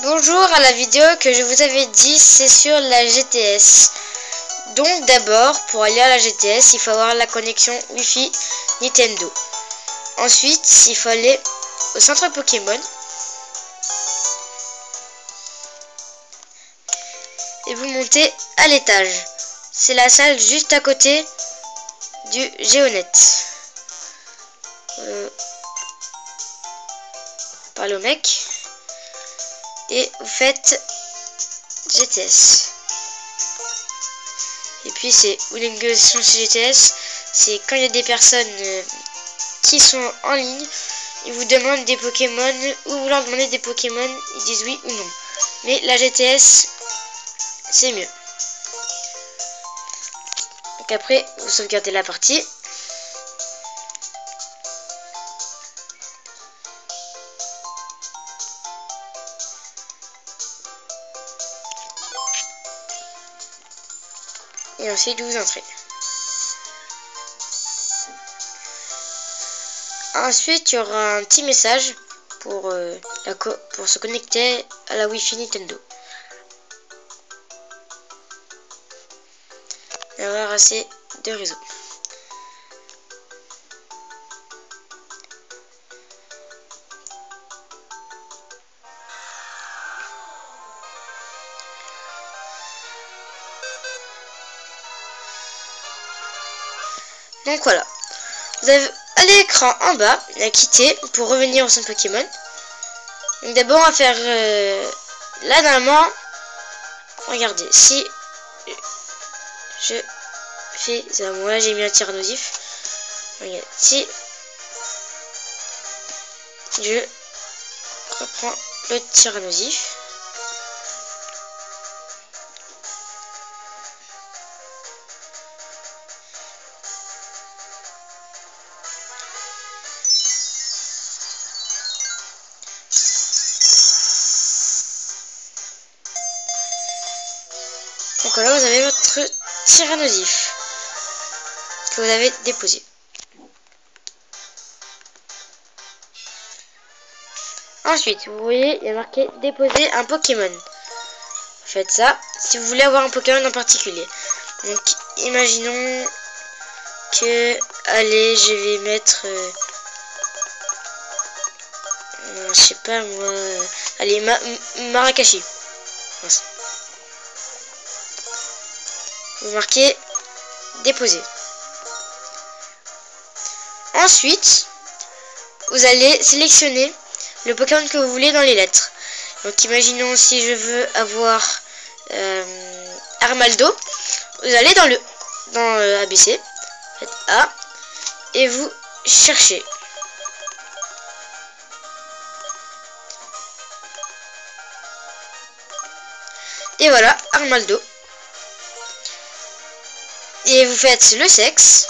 Bonjour à la vidéo que je vous avais dit, c'est sur la GTS. Donc d'abord, pour aller à la GTS, il faut avoir la connexion Wi-Fi Nintendo. Ensuite, il faut aller au centre Pokémon. Et vous montez à l'étage. C'est la salle juste à côté du Géonet. Parlez au mec. Et vous faites GTS. Et puis c'est une négociation chez GTS, c'est quand il y a des personnes qui sont en ligne, ils vous demandent des Pokémon ou vous leur demandez des Pokémon, ils disent oui ou non. Mais la GTS, c'est mieux. Donc après, vous sauvegardez la partie. Et ensuite vous entrez. Ensuite il y aura un petit message pour se connecter à la Wi-Fi Nintendo. Il y aura assez de réseau. Donc voilà, vous avez à l'écran en bas, la quitter pour revenir au centre Pokémon. Donc d'abord on va faire là normalement, regardez, si je fais ça, moi j'ai mis un tyrannosif. Regardez, si je reprends le tyrannosif, donc là vous avez votre tyrannosif que vous avez déposé. Ensuite, vous voyez, il y a marqué déposer un Pokémon. Faites ça si vous voulez avoir un Pokémon en particulier. Donc, imaginons que, allez, je vais mettre, je sais pas moi, allez, Marakashi. Voilà. Vous marquez déposer. Ensuite, vous allez sélectionner le Pokémon que vous voulez dans les lettres. Donc imaginons si je veux avoir Armaldo, vous allez dans ABC, faites A et vous cherchez. Et voilà, Armaldo. Et vous faites le sexe.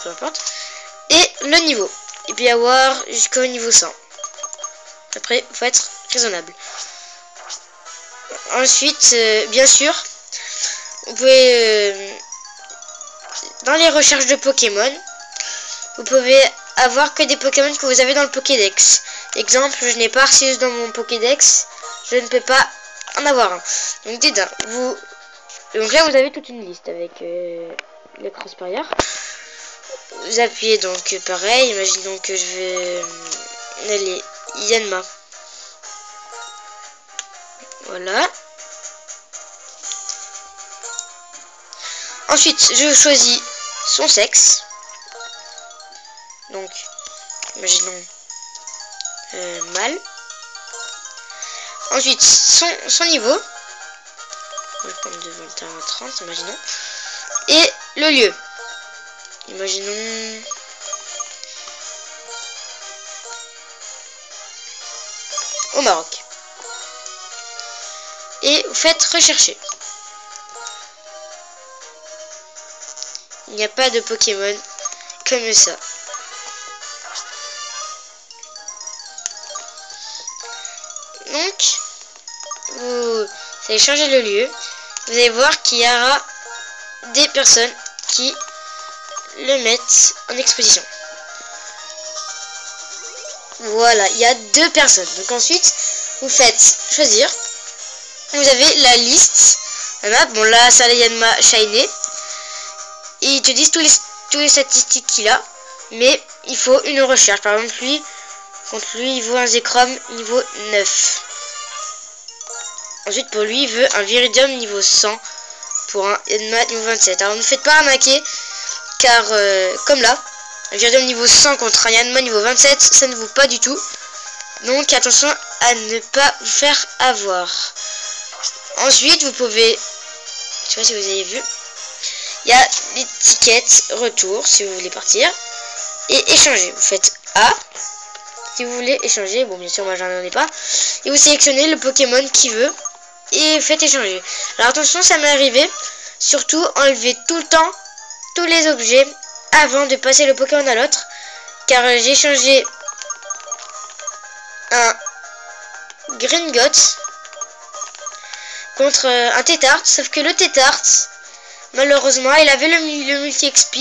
Peu importe. Et le niveau. Il peut y avoir jusqu'au niveau 100. Après, il faut être raisonnable. Ensuite, bien sûr, vous pouvez, dans les recherches de Pokémon, vous pouvez avoir que des Pokémon que vous avez dans le Pokédex. Exemple, je n'ai pas Arceus dans mon Pokédex, je ne peux pas en avoir un. Donc, donc là, vous avez toute une liste avec l'écran supérieur. Vous appuyez donc pareil, imaginons que je vais aller Yanma. Voilà. Ensuite, je choisis son sexe. Donc, imaginons mâle. Ensuite, son niveau. Je vais prendre de 21 à 30, imaginons. Et le lieu. Imaginons au Maroc. Et vous faites rechercher. Il n'y a pas de Pokémon comme ça. Donc, vous allez changer le lieu. Vous allez voir qu'il y aura des personnes qui le mettre en exposition. Voilà, il y a 2 personnes. Donc ensuite, vous faites choisir. Vous avez la liste. Voilà, bon là, ça il y a Yanma Shiny. Et ils te disent tous les statistiques qu'il a. Mais il faut une recherche. Par exemple, lui, contre lui, il vaut un Zekrom niveau 9. Ensuite, pour lui, il veut un Viridium niveau 100 pour un Yanma niveau 27. Alors, ne faites pas arnaquer, car comme là, un Viridium niveau 100 contre un Yanma niveau 27, ça ne vaut pas du tout. Donc, attention à ne pas vous faire avoir. Ensuite, vous pouvez, je sais pas si vous avez vu, il y a l'étiquette retour si vous voulez partir et échanger. Vous faites A si vous voulez échanger. Bon, bien sûr, moi j'en ai pas. Et vous sélectionnez le Pokémon qui veut et faites échanger. Alors attention, ça m'est arrivé. Surtout, enlevez tout le temps tous les objets avant de passer le Pokémon à l'autre, car j'ai échangé un Gringotts contre un Tétart, sauf que le Tétart, malheureusement, il avait le multi XP,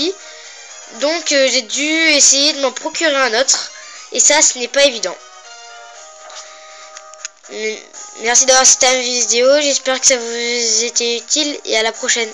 donc j'ai dû essayer de m'en procurer un autre, et ça, ce n'est pas évident. Merci d'avoir assisté à ma vidéo, j'espère que ça vous était utile, et à la prochaine.